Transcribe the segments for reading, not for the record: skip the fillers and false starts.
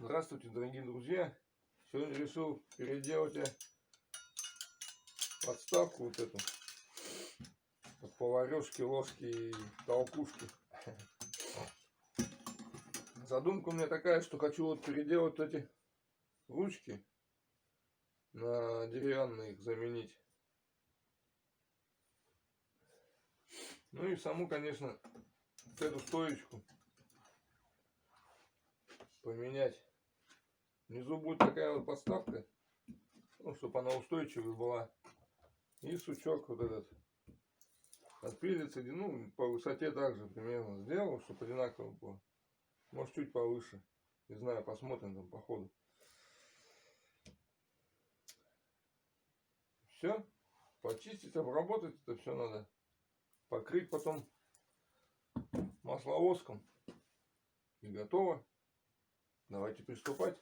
Здравствуйте, дорогие друзья! Сегодня решил переделать подставку вот эту под поварешки, ложки и толкушки. Задумка у меня такая, что хочу вот переделать эти ручки на деревянные, их заменить. Ну и саму, конечно, вот эту стоечку поменять. Внизу будет такая вот подставка, ну, чтобы она устойчивой была. И сучок вот этот отпилится, ну, по высоте также примерно сделал, чтобы одинаково было. Может, чуть повыше. Не знаю, посмотрим там по ходу. Все. Почистить, обработать это все надо. Покрыть потом масловоском. И готово. Давайте приступать.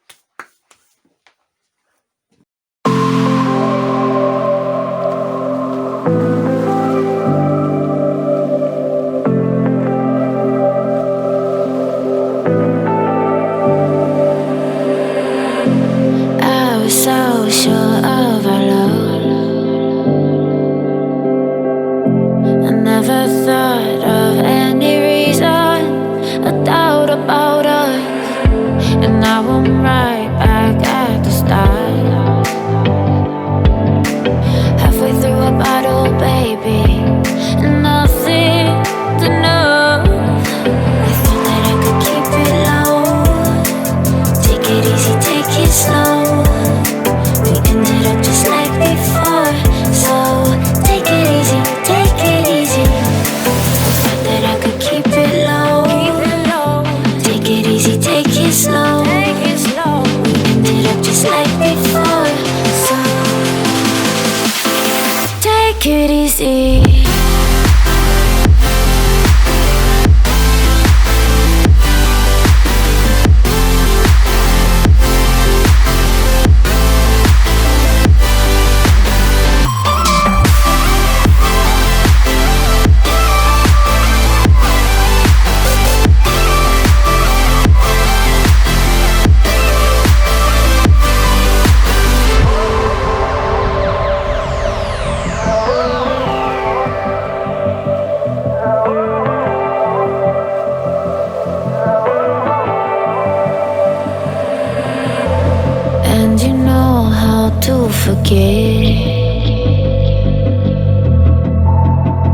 Take it easy. Forget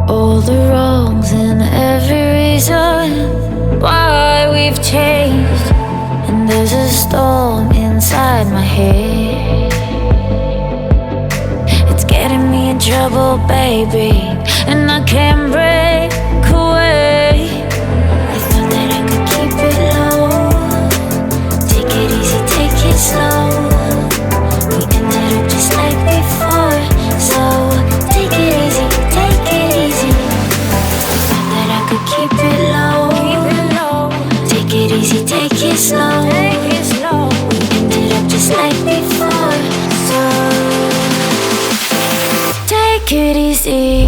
all the wrongs and every reason why we've changed. And there's a storm inside my head. It's getting me in trouble, baby, and I can't break away. I thought that I could keep it low. Take it easy, take it slow. Slow. We ended up just like before. So take it easy.